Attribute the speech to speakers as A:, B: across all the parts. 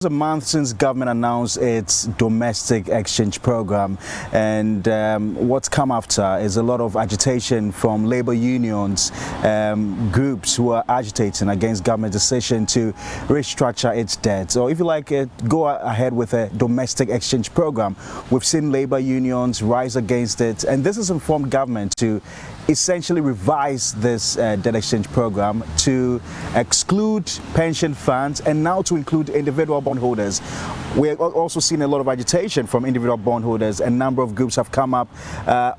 A: A month since government announced its domestic exchange program, and what's come after is a lot of agitation from labor unions, groups who are agitating against government decision to restructure its debt. So if you like it, go ahead with a domestic exchange program. We've seen labor unions rise against it, and this has informed government to essentially revise this debt exchange program to exclude pension funds and now to include individual bondholders. We are also seeing a lot of agitation from individual bondholders. A number of groups have come up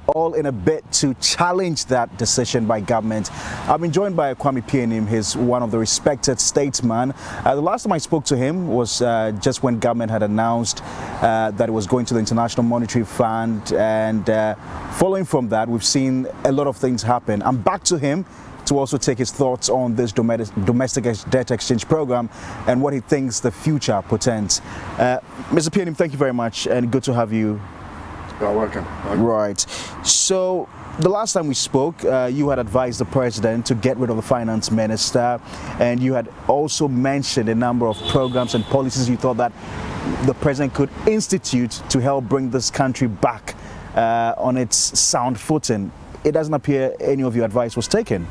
A: all in a bid to challenge that decision by government. I've been joined by Kwame Pianim. He's one of the respected statesmen. The last time I spoke to him was just when government had announced that it was going to the International Monetary Fund, and following from that, we've seen a lot of things happen. I'm back to him to also take his thoughts on this domestic debt exchange program and what he thinks the future portends. Mr. Pianim, thank you very much, and good to have you.
B: You're welcome.
A: Right. So the last time we spoke, you had advised the president to get rid of the finance minister, and you had also mentioned a number of programs and policies you thought that the president could institute to help bring this country back on its sound footing. It doesn't appear any of your advice was taken.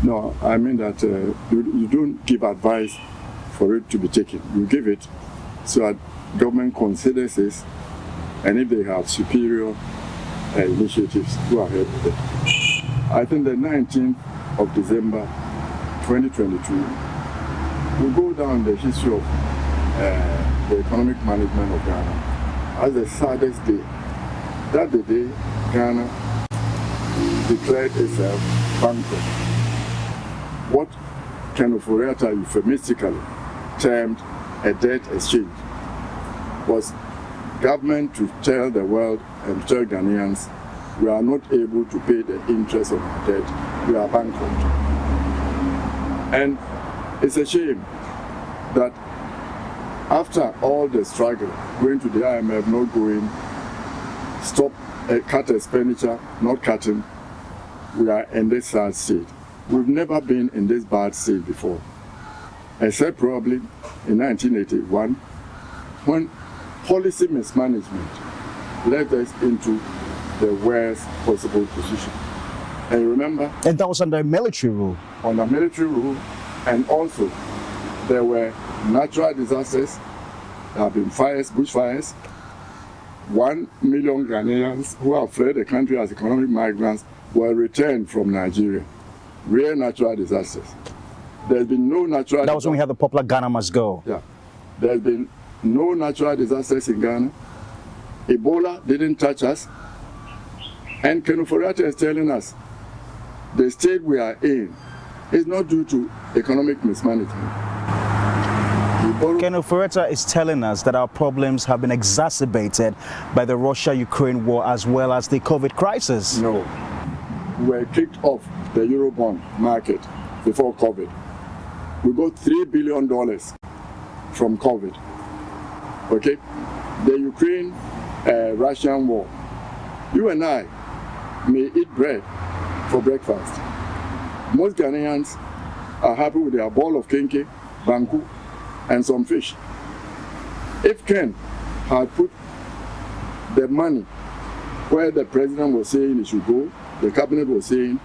B: No, I mean that you don't give advice for it to be taken. You give it so that government considers this, and if they have superior initiatives, go ahead with it. I think the 19th of December 2022 will go down the history of the economic management of Ghana as the saddest day. That the day Ghana declared itself bankrupt. What Kenneth euphemistically termed a debt exchange was government to tell the world and tell Ghanaians, we are not able to pay the interest of our debt, we are bankrupt. And it's a shame that after all the struggle, going to the IMF, not going, stop, cut expenditure, not cutting, we are in this sad state. We've never been in this bad state before, except probably in 1981, when policy mismanagement led us into the worst possible position. And you remember?
A: And that was under military rule.
B: Under military rule, and also there were natural disasters, there have been fires, bushfires. 1 million Ghanaians who have fled the country as economic migrants were returned from Nigeria. Real natural disasters. There's been no natural...
A: That was when we had the popular Ghana Must Go.
B: Yeah. There's been no natural disasters in Ghana. Ebola didn't touch us. And Kenneth is telling us the state we are in is not due to economic mismanagement.
A: Kenneth is telling us that our problems have been exacerbated by the Russia-Ukraine war as well as the COVID crisis.
B: No. We were kicked off the Eurobond market before COVID. We got $3 billion from COVID. Okay? The Ukraine-Russian war. You and I may eat bread for breakfast. Most Ghanaians are happy with their bowl of kenke, banku, and some fish. If Ken had put the money where the president was saying it should go, the cabinet was saying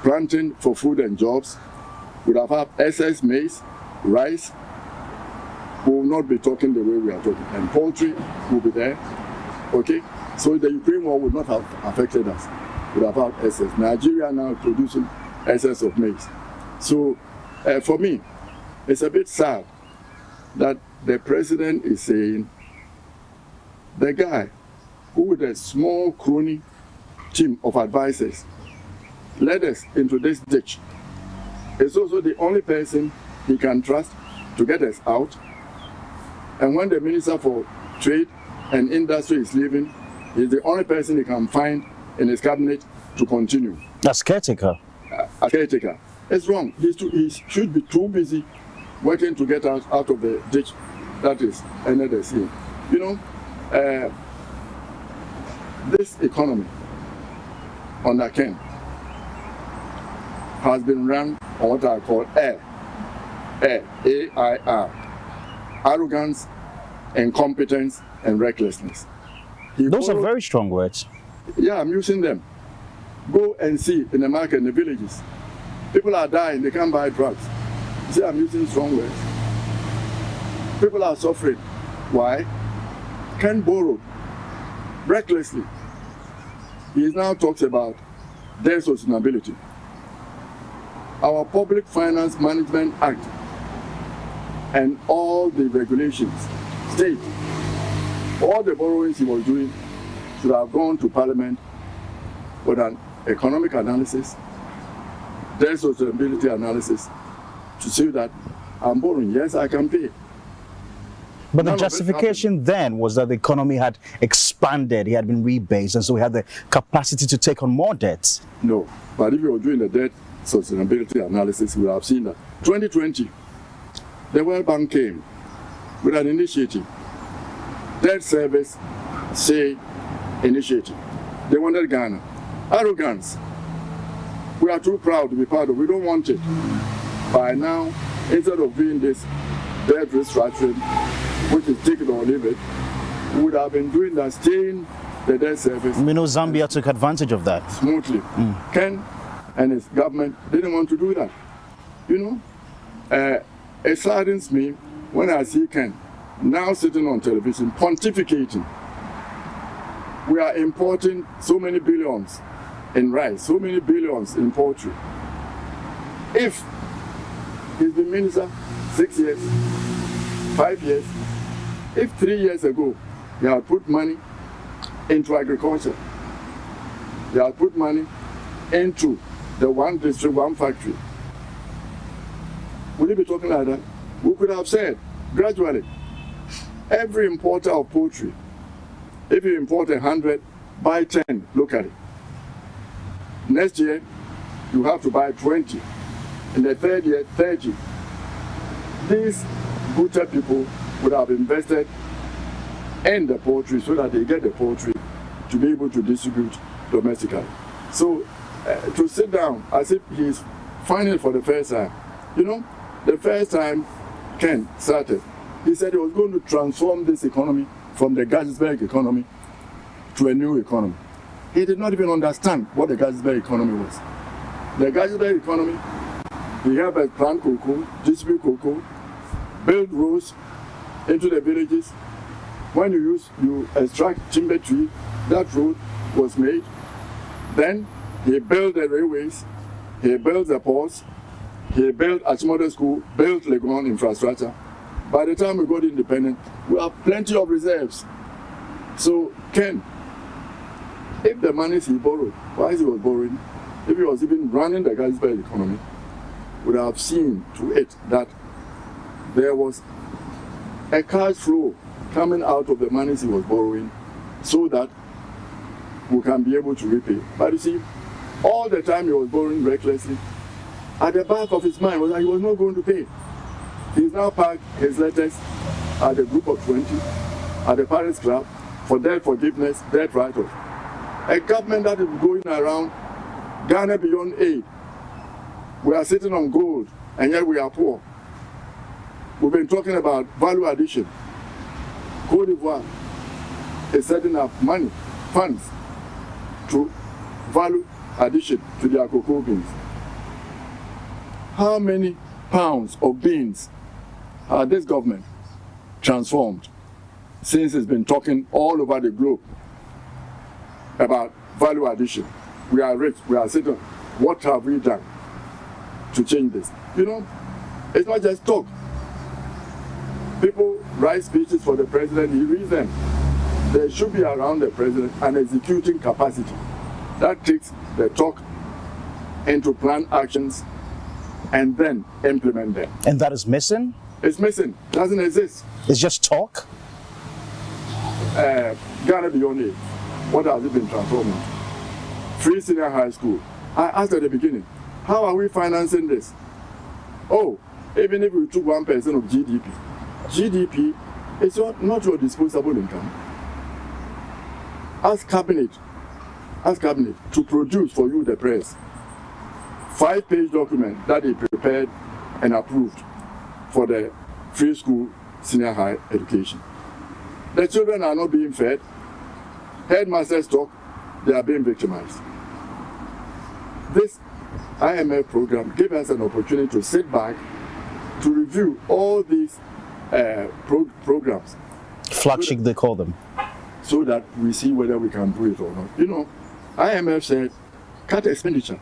B: planting for food and jobs, would have had excess maize, rice, we will not be talking the way we are talking. And poultry will be there, okay? So the Ukraine war would not have affected us. We would have had excess. Nigeria now producing excess of maize. So for me, it's a bit sad that the president is saying the guy who with a small crony team of advisors led us into this ditch is also the only person he can trust to get us out. And when the Minister for Trade and Industry is leaving, he's the only person he can find in his cabinet to continue.
A: That's caretaker.
B: A caretaker. It's wrong. He should be too busy working to get us out of the ditch that is another scene. You know, this economy under Ken has been run on what I call AIR. arrogance, incompetence, and recklessness.
A: Those are very strong words.
B: Yeah, I'm using them. Go and see in the market, in the villages. People are dying, they can't buy drugs. You see, I'm using strong words. People are suffering. Why? Can't borrow recklessly. He now talks about debt sustainability. Our Public Finance Management Act and all the regulations state all the borrowings he was doing should have gone to Parliament with an economic analysis, debt sustainability analysis, to say that I'm borrowing, yes, I can pay.
A: But the justification then was that the economy had expanded, he had been rebased, and so we had the capacity to take on more debts.
B: No, but if you were doing the debt sustainability analysis, we would have seen that 2020, the World Bank came with an initiative, debt service say initiative. They wanted Ghana. Arrogance. We are too proud to be part of it. We don't want it. By now, instead of doing this debt restructuring, which is take it or leave it, we would have been doing that, staying the debt service.
A: We know Zambia took advantage of that.
B: Smoothly. Ken and his government didn't want to do that. You know, it saddens me when I see Ken now sitting on television pontificating. We are importing so many billions in rice, so many billions in poultry. If he's been minister 6 years, 5 years, if 3 years ago he had put money into agriculture, he had put money into the one district, one factory, would he be talking like that? We could have said, gradually, every importer of poultry, if you import 100, buy 10 locally. Next year, you have to buy 20. In the third year, 30. These butcher people would have invested in the poultry so that they get the poultry to be able to distribute domestically. So to sit down as if he's finding it for the first time. You know, the first time Ken started, he said he was going to transform this economy from the Gettysburg economy to a new economy. He did not even understand what the Gettysburg economy was. The Gettysburg economy, we have a plant cocoa, distribute cocoa, build roads into the villages. When you extract timber tree, that road was made. Then he built the railways, he built the ports, he built Achimota School, built Legon infrastructure. By the time we got independent, we have plenty of reserves. So Ken, if the money he borrowed, why he was borrowing, if he was even running the Gettysburg economy, would have seen to it that there was a cash flow coming out of the money he was borrowing so that we can be able to repay. But you see, all the time he was borrowing recklessly, at the back of his mind was that he was not going to pay. He's now packed his letters at the group of 20, at the Paris Club, for debt forgiveness, debt write-off. A government that is going around Ghana beyond aid. We are sitting on gold, and yet we are poor. We've been talking about value addition. Côte d'Ivoire is setting up money, funds, to value addition to their cocoa beans. How many pounds of beans has this government transformed since it's been talking all over the globe about value addition? We are rich, we are sitting. What have we done to change this? You know, it's not just talk. People write speeches for the president, he reads them. There should be around the president an executing capacity that takes the talk into planned actions and then implement them.
A: And that is missing?
B: It's missing, doesn't exist.
A: It's just talk?
B: Ghana Beyond Aid, what has it been transformed into? Free senior high school. I asked at the beginning, how are we financing this? Oh, even if we took 1% of GDP, GDP is not your disposable income. Ask cabinet to produce for you the press 5-page document that they prepared and approved for the free school senior high education. The children are not being fed. Headmasters talk, they are being victimized. This IMF program gave us an opportunity to sit back to review all these programs.
A: Flagship, they call them.
B: So that we see whether we can do it or not. You know, IMF said, cut expenditure.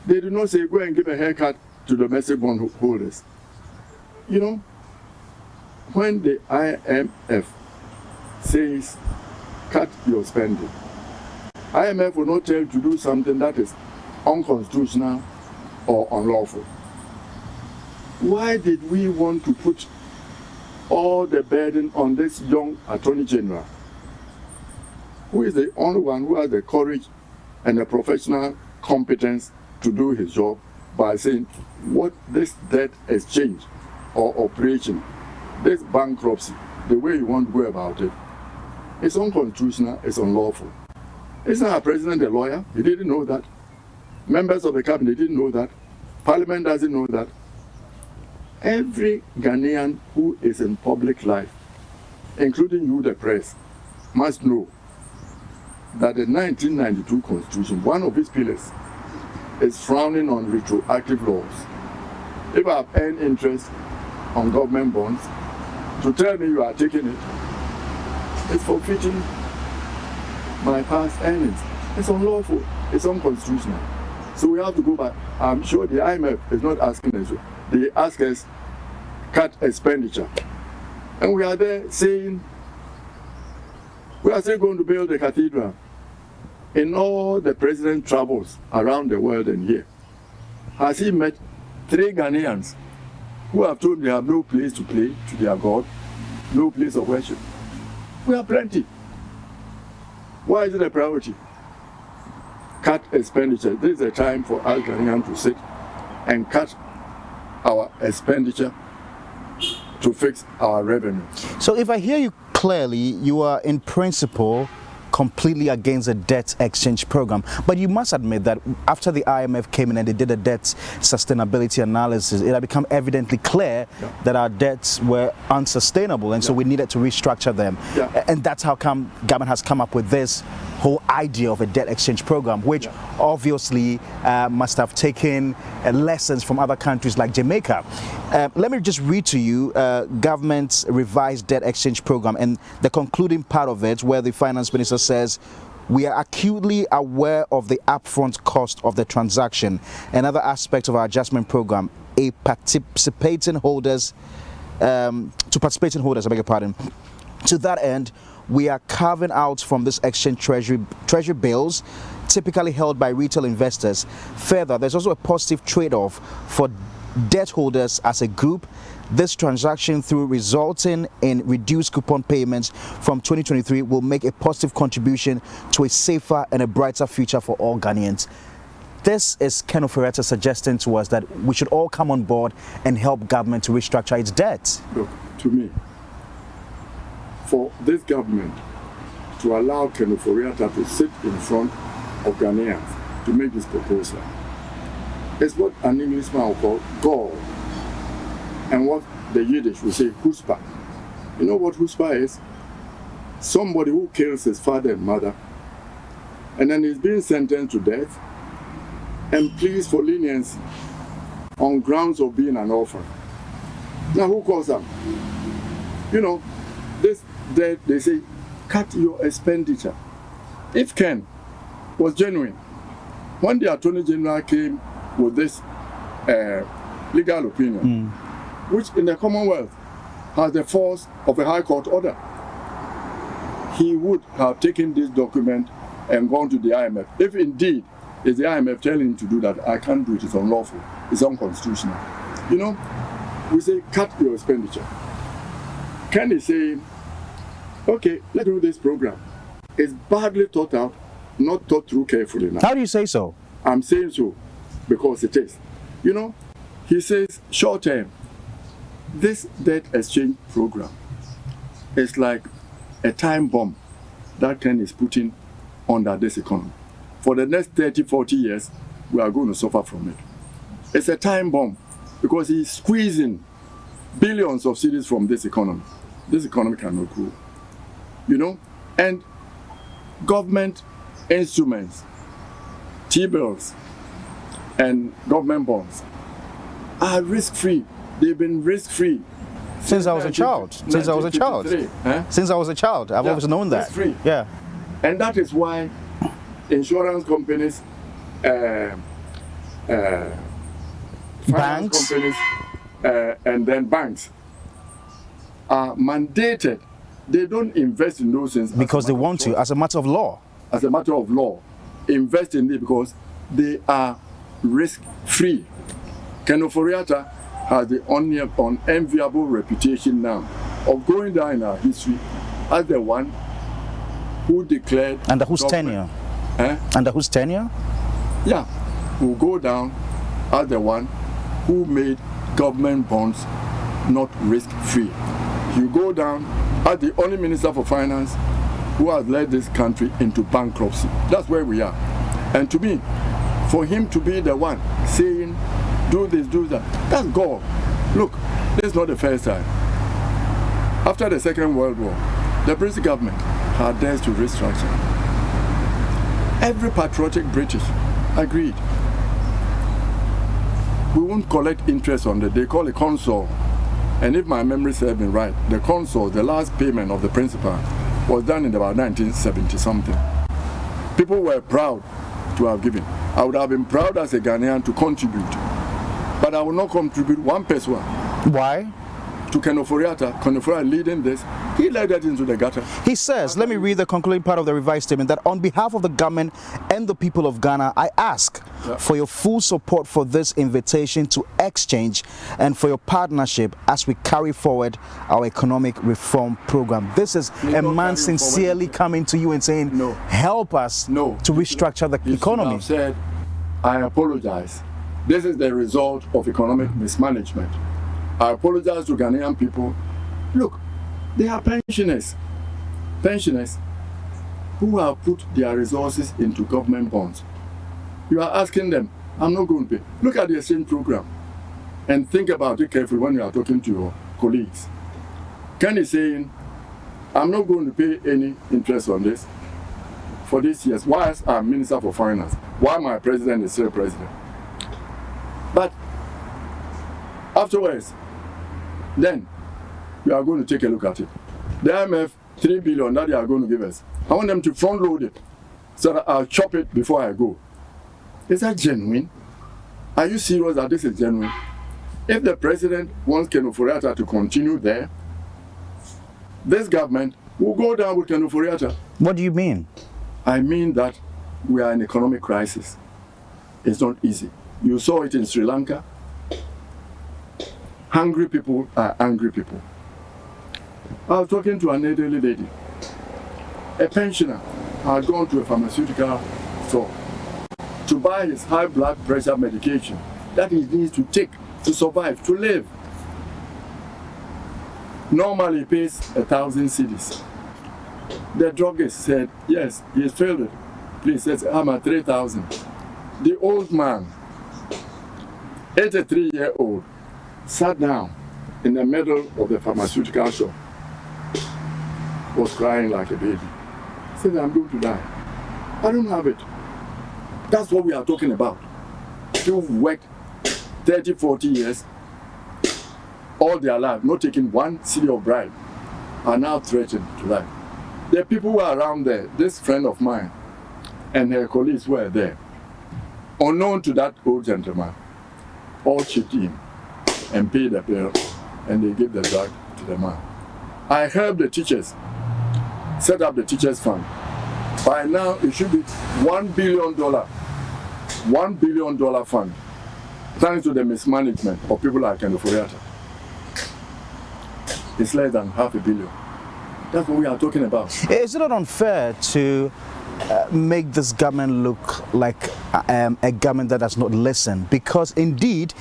B: They do not say, go and give a haircut to domestic bondholders. You know, when the IMF says, cut your spending, IMF will not tell you to do something that is unconstitutional or unlawful. Why did we want to put all the burden on this young Attorney General, who is the only one who has the courage and the professional competence to do his job, by saying what this debt exchange or operation, this bankruptcy, the way you want to go about it, it's unconstitutional, it's unlawful. Isn't our president a lawyer? He didn't know that. Members of the cabinet didn't know that. Parliament doesn't know that. Every Ghanaian who is in public life, including you, the press, must know that the 1992 Constitution, one of its pillars, is frowning on retroactive laws. If I have earned interest on government bonds, to tell me you are taking it, it's forfeiting my past earnings. It's unlawful, it's unconstitutional. So we have to go back. I'm sure the IMF is not asking us. They ask us, cut expenditure. And we are there saying, we are still going to build a cathedral. In all the president's travels around the world and here, has he met 3 Ghanaians who have told him they have no place to pray to their God, no place of worship? We have plenty. Why is it a priority? Cut expenditure. This is a time for us Ghanaians to sit and cut our expenditure to fix our revenue.
A: So if I hear you clearly, you are in principle completely against the debt exchange program, but you must admit that after the IMF came in and they did a debt sustainability analysis, it had become evidently clear that our debts were unsustainable, and so we needed to restructure them. And that's how come government has come up with this whole idea of a debt exchange program, which obviously must have taken lessons from other countries like Jamaica. Let me just read to you government's revised debt exchange program, and the concluding part of it, where the finance minister says, we are acutely aware of the upfront cost of the transaction and other aspects of our adjustment program. To participating holders, I beg your pardon. To that end, we are carving out from this exchange treasury bills typically held by retail investors. Further, there's also a positive trade-off for debt holders as a group. This transaction, through resulting in reduced coupon payments from 2023, will make a positive contribution to a safer and a brighter future for all Ghanaians. This is Ken Offereta suggesting to us that we should all come on board and help government to restructure its debt.
B: Look, to me, for this government to allow Ken Offereta to sit in front of Ghanaians to make this proposal, it's what an Englishman will call gall, and what the Yiddish will say chutzpah. You know what chutzpah is? Somebody who kills his father and mother, and then he's being sentenced to death, and pleads for leniency on grounds of being an orphan. Now who calls them? You know, this debt, they say, cut your expenditure. If Ken was genuine, when the Attorney General came with this legal opinion, which in the Commonwealth has the force of a High Court order, he would have taken this document and gone to the IMF. If indeed is the IMF telling him to do that, I can't do it, it's unlawful, it's unconstitutional. You know, we say cut your expenditure. Ken is saying, okay, let's do this program. It's badly thought out, not thought through carefully enough.
A: How do you say so?
B: I'm saying so because it is. You know, he says short term, this debt exchange program is like a time bomb that Ken is putting under this economy. For the next 30, 40 years, we are going to suffer from it. It's a time bomb because he's squeezing billions of cedis from this economy. This economy cannot grow. You know, and government instruments, T-bills and government bonds are risk-free. They've been risk-free
A: since I was a child. Since I was a child. Since I was a child, I've always known that.
B: Risk-free.
A: Yeah.
B: And that is why insurance companies,
A: banks,
B: companies, and then banks are mandated. They don't invest in those things
A: because they want to, as a matter of law.
B: As a matter of law, invest in it because they are risk-free. Kenoforiata has the unenviable reputation now of going down in our history as the one who declared...
A: Under whose tenure? Under whose tenure?
B: Yeah, who go down as the one who made government bonds not risk-free. You go down as the only Minister for Finance who has led this country into bankruptcy. That's where we are. And to me, for him to be the one saying, do this, do that, that's God. Look, this is not the first time. After the Second World War, the British government had dared to restructure. Every patriotic British agreed. We won't collect interest on the, they call it consul. And if my memory serves me right, the consul, the last payment of the principal, was done in about 1970 something. People were proud to have given. I would have been proud as a Ghanaian to contribute, but I will not contribute 1 peso.
A: Why?
B: To Kenoforiata. Kenoforiata leading this, he led that into the gutter.
A: He says, let me read the concluding part of the revised statement, that on behalf of the government and the people of Ghana, I ask for your full support for this invitation to exchange and for your partnership as we carry forward our economic reform program. This is a man sincerely coming to you and saying, help us to restructure the economy.
B: I've said, I apologize. This is the result of economic mismanagement. I apologize to Ghanaian people. Look, they are pensioners who have put their resources into government bonds. You are asking them, I'm not going to pay. Look at the exchange program and think about it carefully when you are talking to your colleagues. Ken is saying, I'm not going to pay any interest on this for this year. Why I'm Minister for Finance? Why my president is still president? But afterwards, then we are going to take a look at it. The IMF, 3 billion that they are going to give us, I want them to front load it so that I'll chop it before I go. Is that genuine? Are you serious that this is genuine? If the president wants Kenoforiata to continue there, this government will go down with Kenoforiata.
A: What do you mean?
B: I mean that we are in economic crisis. It's not easy. You saw it in Sri Lanka. Hungry people are angry people. I was talking to an elderly lady. A pensioner had gone to a pharmaceutical store to buy his high blood pressure medication that he needs to take to survive, to live. Normally he pays 1,000 cedis. The druggist said, yes, he has filled it. Please, says, I'm at 3,000. The old man, 83-year-old, sat down in the middle of the pharmaceutical shop, was crying like a baby. He said, I'm going to die. I don't have it. That's what we are talking about. You've worked 30, 40 years, all their life, not taking 1 cedi of bribe, are now threatened to life. The people who are around there, this friend of mine and her colleagues were there, unknown to that old gentleman, all chipped in and paid the bill, and they gave the drug to the man. I helped the teachers set up the teachers fund. By now, it should be $1 billion fund, thanks to the mismanagement of people like Kenoforiata. It's less than $500 million. That's what we are talking about.
A: Is it not unfair to make this government look like a government that does not listen? Because indeed,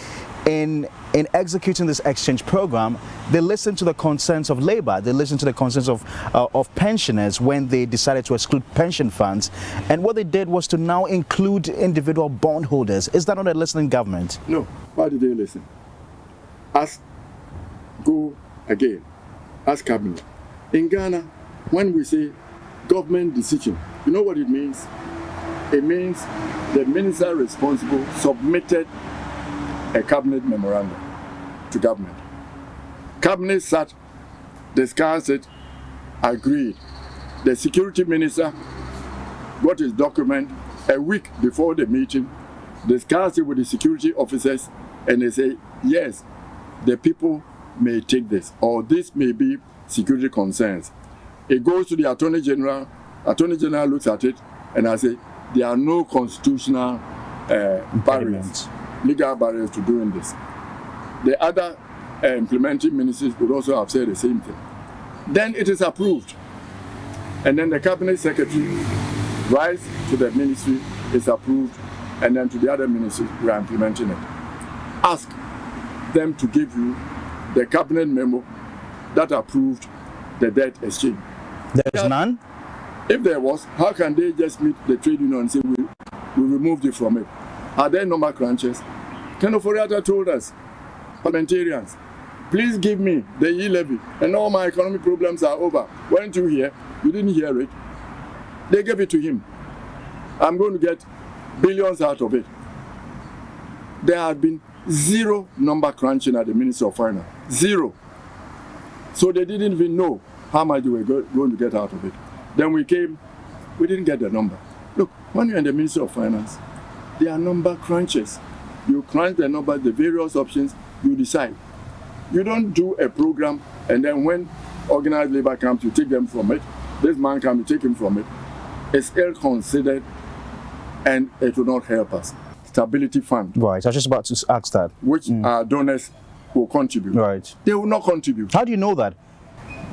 A: in executing this exchange program, they listened to the concerns of labor, they listened to the concerns of pensioners when they decided to exclude pension funds, and what they did was to now include individual bondholders. Is that not a listening government?
B: No. Why did they listen? As go again as cabinet. In Ghana, when we say government decision, you know what it means? It means the minister responsible submitted a cabinet memorandum to government. Cabinet sat, discussed it, agreed. The security minister got his document a week before the meeting, discussed it with the security officers, and they say, yes, the people may take this, or this may be security concerns. It goes to the Attorney General looks at it, and I say, there are no constitutional barriers, legal barriers to doing this. The other implementing ministries would also have said the same thing. Then it is approved. And then the cabinet secretary writes to the ministry, it's approved, and then to the other ministries, we are implementing it. Ask them to give you the cabinet memo that approved the debt exchange.
A: There's none?
B: If there was, how can they just meet the trade union and say, we removed it from it? Are there number crunches? Ken Oforiatta told us, parliamentarians, please give me the e-levy and all my economic problems are over. Weren't you here? You didn't hear it. They gave it to him. I'm going to get billions out of it. There had been zero number crunching at the Ministry of Finance. Zero. So they didn't even know how much they were going to get out of it. Then we came, we didn't get the number. Look, when you're in the Ministry of Finance, there are number crunches. You crunch the number, the various options, you decide. You don't do a program and then when organized labor comes, you take them from it. This man comes, you take him from it. It's ill-considered and it will not help us. Stability Fund.
A: Right, I was just about to ask that.
B: Which our donors will contribute.
A: Right.
B: They will not contribute.
A: How do you know that?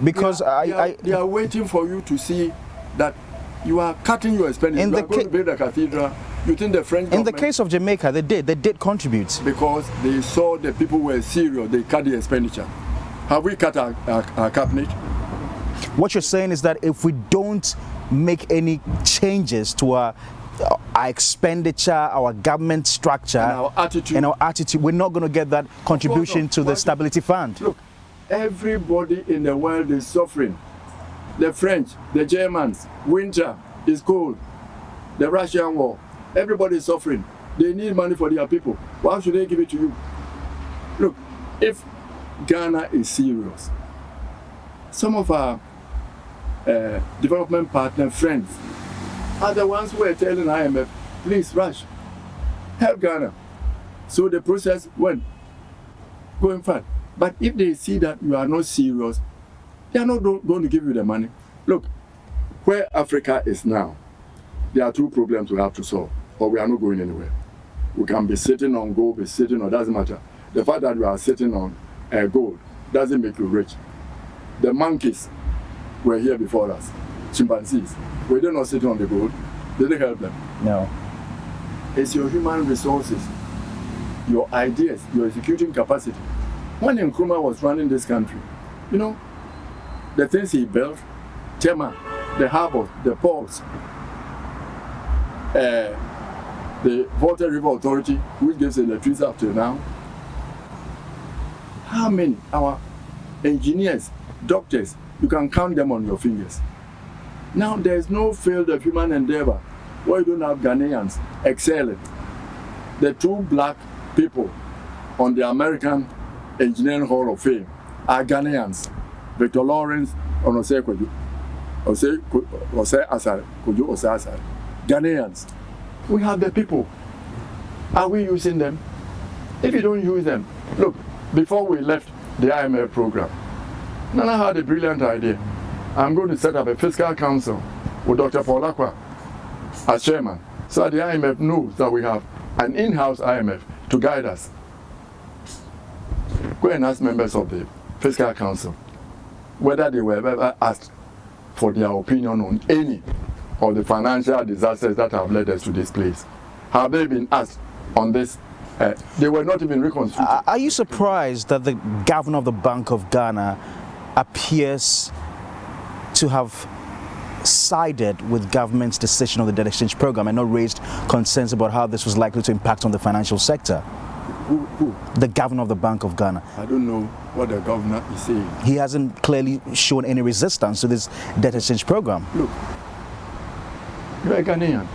A: Because
B: they are waiting for you to see that you are cutting your expenditure. You are going to build a cathedral. You think the French government...
A: In the case of Jamaica, they did contribute.
B: Because they saw the people were serious, they cut the expenditure. Have we cut our cabinet?
A: What you're saying is that if we don't make any changes to our expenditure, our government structure, and our attitude, we're not going to get that contribution to the Stability Fund.
B: Look, everybody in the world is suffering. The French, the Germans, winter is cold. The Russian war, everybody is suffering. They need money for their people. Why should they give it to you? Look, if Ghana is serious, some of our development partner friends are the ones who are telling IMF, please rush, help Ghana. So the process went going fast. But if they see that you are not serious, they are not going to give you the money. Look, where Africa is now, there are two problems we have to solve, or we are not going anywhere. We can be sitting on gold, be sitting on, doesn't matter. The fact that we are sitting on gold doesn't make you rich. The monkeys were here before us, chimpanzees. We did not sit on the gold. Did they help them?
A: No.
B: It's your human resources, your ideas, your executing capacity. When Nkrumah was running this country, you know, the things he built, Tema, the harbor, the ports, the Volta River Authority, which gives electricity up to now. How many? Our engineers, doctors, you can count them on your fingers. Now there's no field of human endeavor where you don't have Ghanaians excelling. The two black people on the American Engineering Hall of Fame are Ghanaians. Victor Lawrence and Ose Asare. Ghanaians. We have the people. Are we using them? If you don't use them, look, before we left the IMF program, Nana had a brilliant idea. I'm going to set up a fiscal council with Dr. Paul Akwa as chairman, so that the IMF knows that we have an in-house IMF to guide us. Go and ask members of the fiscal council whether they were ever asked for their opinion on any of the financial disasters that have led us to this place. Have they been asked on this? They were not even reconstructed.
A: Are you surprised that the governor of the Bank of Ghana appears to have sided with government's decision on the debt exchange program and not raised concerns about how this was likely to impact on the financial sector?
B: Who?
A: The governor of the Bank of Ghana.
B: I don't know what the governor is saying.
A: He hasn't clearly shown any resistance to this debt exchange program.
B: Look, you're a Ghanaian.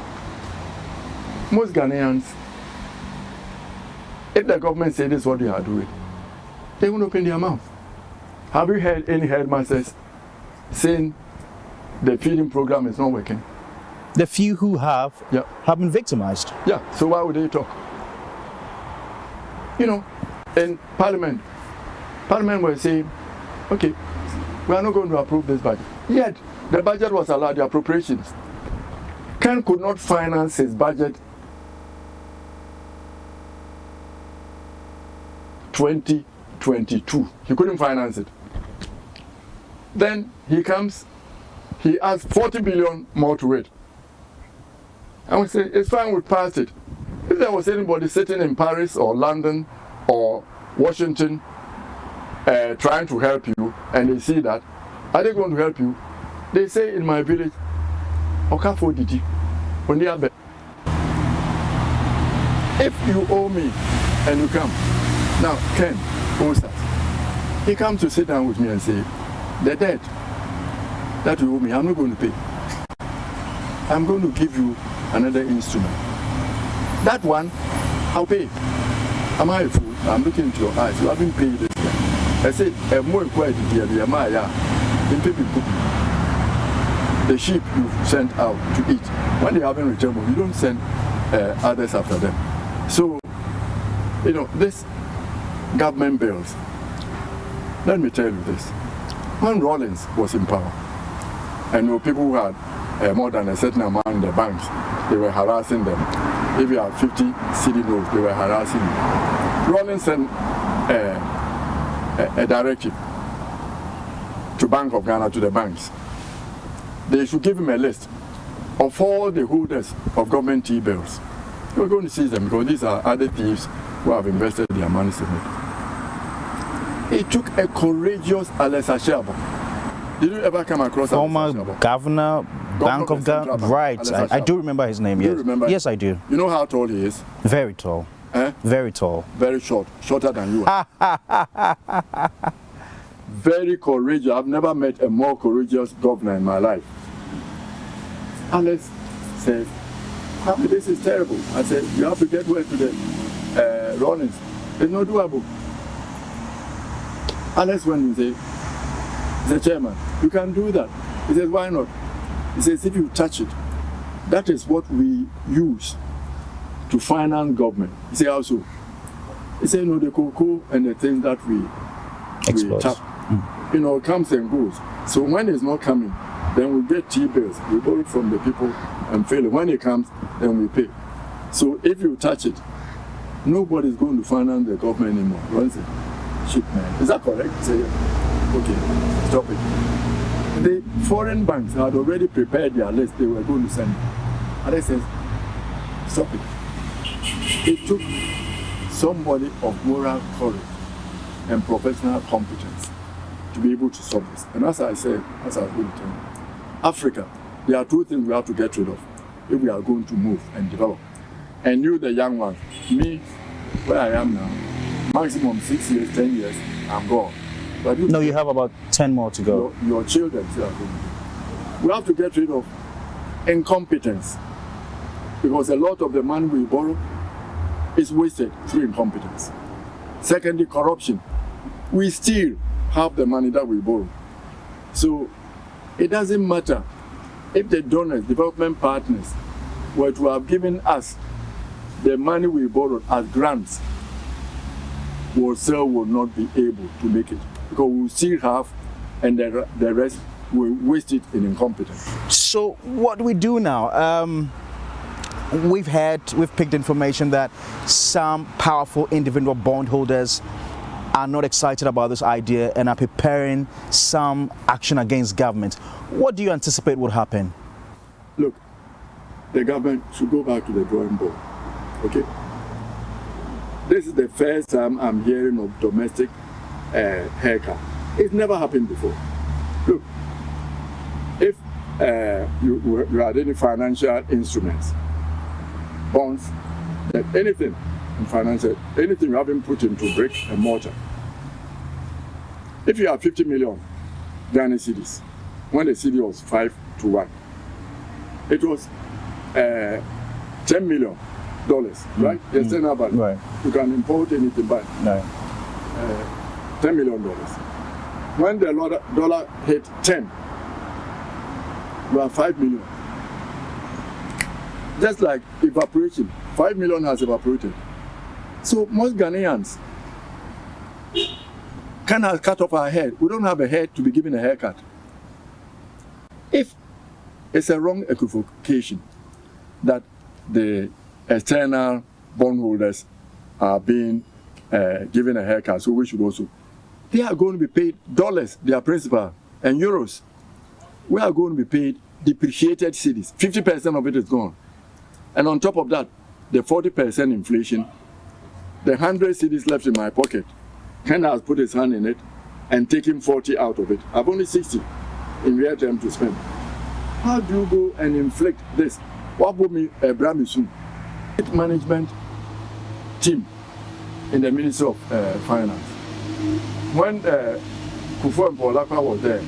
B: Most Ghanaians, if the government says this is what they are doing, they won't open their mouth. Have you heard any headmasters saying the feeding program is not working?
A: The few who have been victimized.
B: Yeah, so why would they talk? You know, in Parliament were saying, okay, we are not going to approve this budget. Yet, the budget was allowed, the appropriations. Ken could not finance his budget 2022. He couldn't finance it. Then he comes, he asks 40 billion more to it. And we say, it's fine, we passed it. If there was anybody sitting in Paris or London or Washington trying to help you, and they see that, are they going to help you? They say in my village, Okafo Didi, if you owe me and you come, now Ken owes us. He comes to sit down with me and say, the debt that you owe me, I'm not going to pay. I'm going to give you another instrument. That one, I'll pay. Am I a fool? I'm looking into your eyes. You haven't paid this yet. I said, more inquiry here, the sheep you sent out to eat, when they haven't returned, you don't send others after them. So, you know, this government bills, let me tell you this. When Rawlings was in power, and there were people who had more than a certain amount in the banks, they were harassing them. If you have 50 CD notes, they were harassing you. Rawlings sent a directive to Bank of Ghana, to the banks. They should give him a list of all the holders of government T-bills. We're going to seize them because these are other thieves who have invested their money in it. It took a courageous Alex Ashabo. Did you ever come across
A: former governor, Bank of Ghana? Right, I do remember his name. Yes, yes, I do.
B: You know how tall he is?
A: Very tall. Very tall.
B: Very short, shorter than you are. Very courageous. I've never met a more courageous governor in my life. Alex said, this is terrible. I said, you have to get word to the Rawlings. It's not doable. Alex went and said, the chairman, you can do that. He says, why not? He says, if you touch it, that is what we use to finance government. He said, how so? He said, no, the cocoa and the things that we tap, you know, comes and goes. So when it's not coming, then we get T-bills. We borrow from the people and fail it. When it comes, then we pay. So if you touch it, nobody's going to finance the government anymore. Runs it. Shit, man. Is that correct? Say, yeah. Okay, stop it. The foreign banks had already prepared their list they were going to send. And they said, stop it. It took somebody of moral courage and professional competence to be able to solve this. And as I said, as I was going to tell you, Africa, there are two things we have to get rid of if we are going to move and develop. And you, the young ones, me, where I am now, maximum 6 years, 10 years, I'm gone. But
A: you have about 10 more to go.
B: Your children still are going. We have to get rid of incompetence, because a lot of the money we borrow is wasted through incompetence. Secondly, corruption. We still have the money that we borrow. So it doesn't matter if the donors, development partners, were to have given us the money we borrowed as grants, we still will not be able to make it, because we will still have, and the rest will waste it in incompetence. So
A: what do we do now? We've picked information that some powerful individual bondholders are not excited about this idea and are preparing some action against government. What do you anticipate would happen?
B: Look, the government should go back to the drawing board, okay? This is the first time I'm hearing of domestic haircut. It's never happened before. Look, if you had any financial instruments, bonds, anything, in financial, anything you haven't put into brick and mortar. If you have 50 million Ghana cedis, when the cedi was 5 to 1, it was $10 million, right? Yes, right. You can import anything back.
A: Right.
B: $10 million. When the dollar hit 10, you have 5 million. Just like evaporation, 5 million has evaporated. So most Ghanaians can have cut off our head. We don't have a head to be given a haircut. If it's a wrong equivocation that the external bondholders are being given a haircut, so we should also. They are going to be paid dollars, their principal, and euros. We are going to be paid depreciated cedis. 50% of it is gone. And on top of that, the 40% inflation, the 100 cedis left in my pocket, Ken has put his hand in it and taken 40 out of it. I've only 60 in real term to spend. How do you go and inflict this? What would me Abraham soon? Management team in the Ministry of Finance. When Kufuor and Polakwa was there,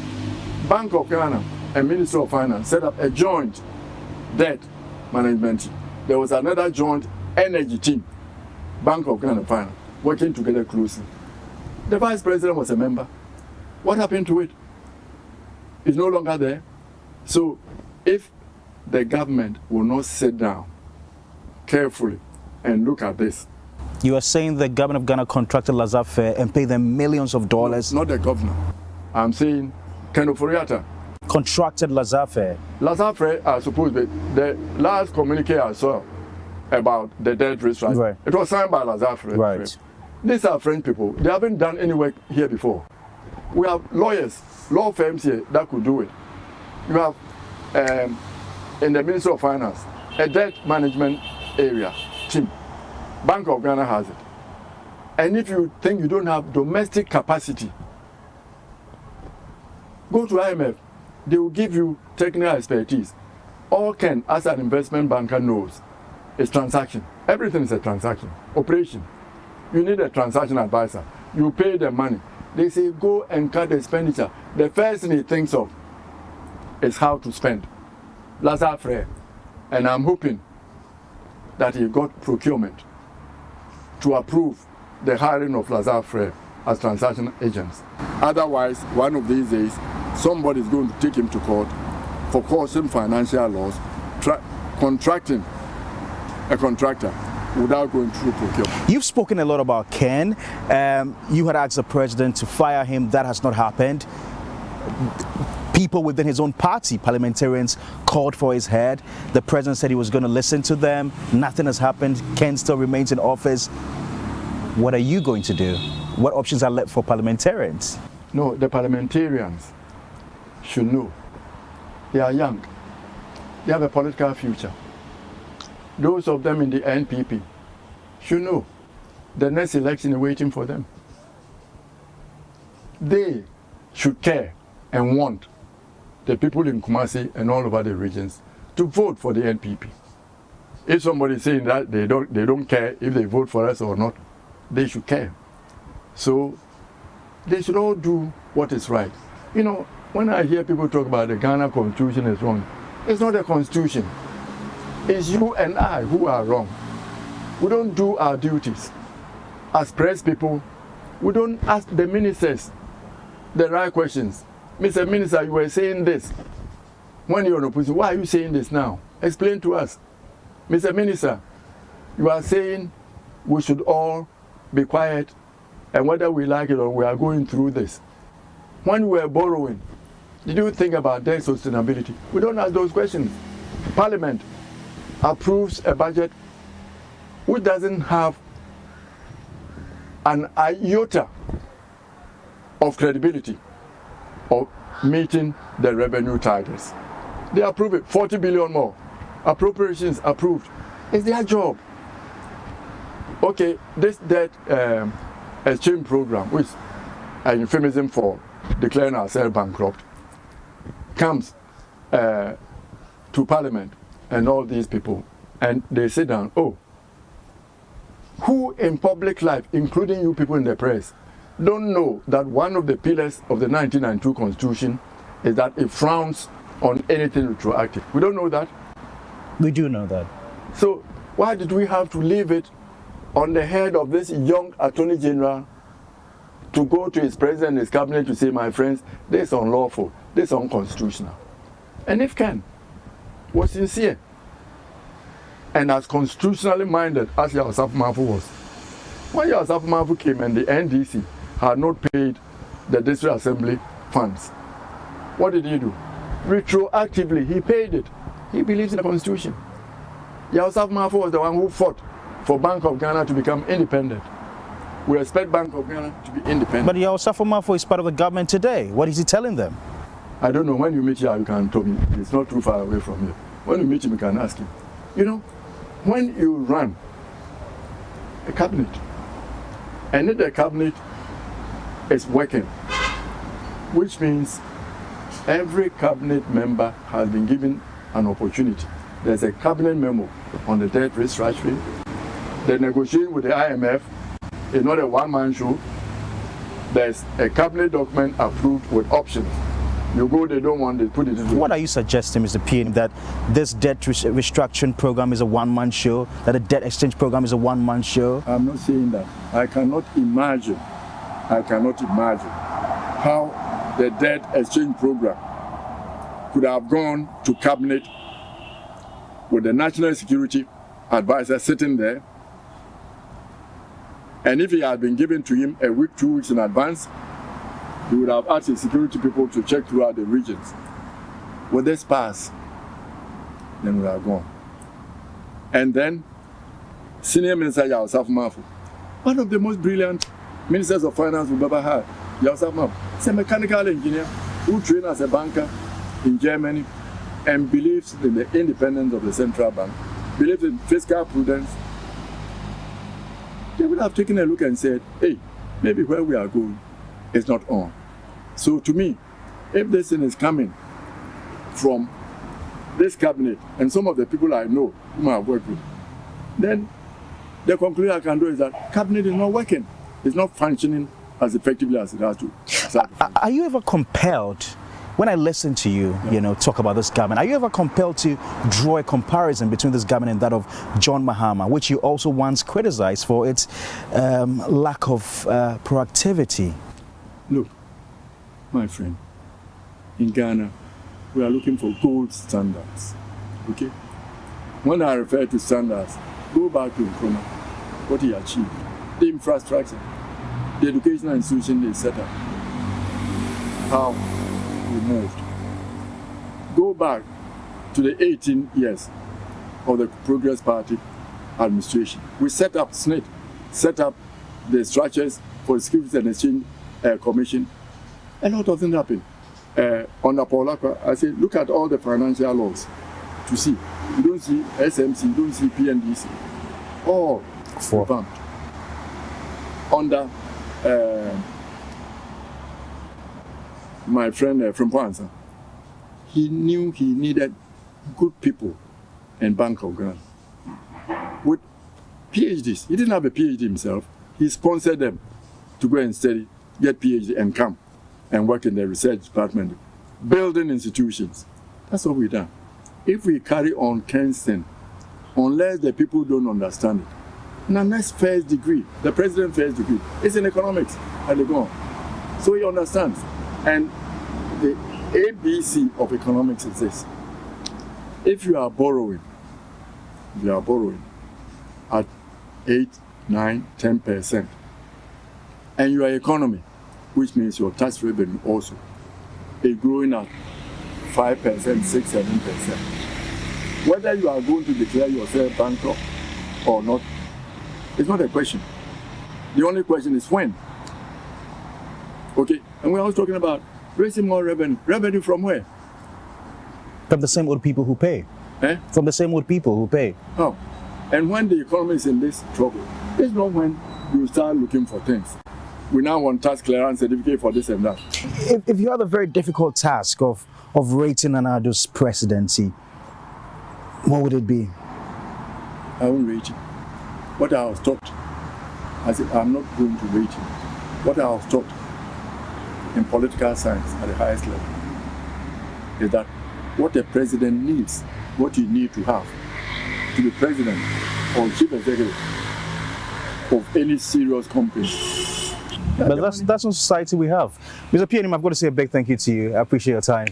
B: Bank of Ghana and Ministry of Finance set up a joint debt management team. There was another joint energy team, Bank of Ghana Finance, working together closely. The Vice President was a member. What happened to it? It's no longer there. So if the government will not sit down carefully and look at this.
A: You are saying the government of Ghana contracted Laissez-faire and paid them millions of dollars?
B: No, not the governor. I'm saying Keno Foriata
A: contracted Laissez-faire.
B: Laissez-faire are supposed to be the last communique I saw about the debt risk. Right. It was signed by Laissez-faire.
A: Right.
B: These are French people. They haven't done any work here before. We have lawyers, law firms here that could do it. You have in the Ministry of Finance a debt management area team. Bank of Ghana has it. And if you think you don't have domestic capacity, go to IMF. They will give you technical expertise. All Ken, as an investment banker, knows is transaction. Everything is a transaction. Operation. You need a transaction advisor. You pay the money. They say go and cut the expenditure. The first thing he thinks of is how to spend. Laissez-faire. And I'm hoping that he got procurement to approve the hiring of Laissez-faire as transaction agents. Otherwise, one of these days, somebody is going to take him to court for causing financial loss, contracting a contractor without going through procurement.
A: You've spoken a lot about Ken. You had asked the president to fire him. That has not happened. People within his own party, parliamentarians, called for his head. The president said he was going to listen to them. Nothing has happened. Ken still remains in office. What are you going to do? What options are left for parliamentarians?
B: No, the parliamentarians should know. They are young. They have a political future. Those of them in the NPP should know the next election is waiting for them. They should care and want the people in Kumasi and all over the regions to vote for the NPP. If somebody is saying that they don't care if they vote for us or not, they should care. So they should all do what is right. You know, when I hear people talk about the Ghana Constitution is wrong, it's not a constitution. It's you and I who are wrong. We don't do our duties. As press people, we don't ask the ministers the right questions. Mr. Minister, you were saying this. When you're in opposition, why are you saying this now? Explain to us. Mr. Minister, you are saying we should all be quiet, and whether we like it or we are going through this. When we were borrowing, did you think about debt sustainability? We don't ask those questions. Parliament approves a budget which doesn't have an iota of credibility of meeting the revenue targets. They approve it, 40 billion more. Appropriations approved. It's their job. Okay, this debt exchange program, which is a euphemism for declaring ourselves bankrupt, comes to Parliament and all these people, and they sit down, oh, Who in public life, including you people in the press, don't know that one of the pillars of the 1992 Constitution is that it frowns on anything retroactive? We don't know that.
A: We do know that.
B: So why did we have to leave it on the head of this young Attorney General to go to his president and his cabinet to say, my friends, this is unlawful, this is unconstitutional? And if Ken was sincere and as constitutionally minded as Yawasaf Mafu was, when Yawasaf Mafu came and the NDC had not paid the District Assembly funds, what did he do? Retroactively, he paid it. He believes in the Constitution. Yawasaf Mafu was the one who fought for Bank of Ghana to become independent. We expect Bank of Ghana to be independent.
A: But Yawasaf Mafu is part of the government today. What is he telling them?
B: I don't know. When you meet here, you can tell me. It's not too far away from here. When you meet him, you can ask him. You know, when you run a cabinet, and if the cabinet is working, which means every cabinet member has been given an opportunity. There's a cabinet memo on the debt restructuring. The negotiation with the IMF is not a one-man show. There's a cabinet document approved with options. You go, they don't want, they put it in.
A: What are you suggesting, Mr. Pianim, that this debt restructuring program is a one-man show, that the debt exchange program is a one-man show?
B: I'm not saying that. I cannot imagine how the debt exchange program could have gone to cabinet with the national security advisor sitting there, and if he had been given to him a week, 2 weeks in advance, he would have asked his security people to check throughout the regions. With this pass, then we are gone. And then, Senior Minister Yawasaf Mafu, one of the most brilliant ministers of finance we've ever had, Yawasaf Mafu, is a mechanical engineer who trained as a banker in Germany and believes in the independence of the central bank, believes in fiscal prudence. They would have taken a look and said, hey, maybe where we are going is not on. So to me, if this thing is coming from this cabinet and some of the people I know whom I have worked with, then the conclusion I can do is that cabinet is not working. It's not functioning as effectively as it has to.
A: Are you ever compelled, when I listen to you, talk about this government, are you ever compelled to draw a comparison between this government and that of John Mahama, which you also once criticized for its lack of proactivity?
B: Look, my friend, in Ghana, we are looking for gold standards, okay? When I refer to standards, go back to Nkrumah, what he achieved, the infrastructure, the educational institution they set up, how we moved. Go back to the 18 years of the Progress Party administration. We set up SNIT, set up the structures for the Securities and Exchange Commission. A lot of things happened. Under Paul Akwa, I said, look at all the financial laws to see. You don't see SMC, you don't see PNDC. All revamped. Under my friend from Kwanzaa, he knew he needed good people in Bank of Ghana with PhDs. He didn't have a PhD himself. He sponsored them to go and study, get PhD and come and work in the research department, building institutions. That's what we've done. If we carry on Kensington, unless the people don't understand it, now next first degree, the president's first degree, is in economics at the go on. So he understands. And the ABC of economics is this. If you are borrowing at 8, 9, 10%, and your economy, which means your tax revenue also, is growing at 5%, 6, 7%. Whether you are going to declare yourself bankrupt or not, it's not a question. The only question is when. Okay, and we're also talking about raising more revenue. Revenue from where?
A: From the same old people who pay. From the same old people who pay.
B: Oh, and when the economy is in this trouble, it's not when you start looking for things. We now want tax clearance certificate for this and that.
A: If you had a very difficult task of rating Anado's presidency, what would it be?
B: I won't rate it. What I was taught I said, I'm not going to rate you. What I was taught in political science at the highest level is that what a president needs, what you need to have to be president or chief executive of any serious company.
A: But that's not society we have. Mr. Pianim, I've got to say a big thank you to you. I appreciate your time.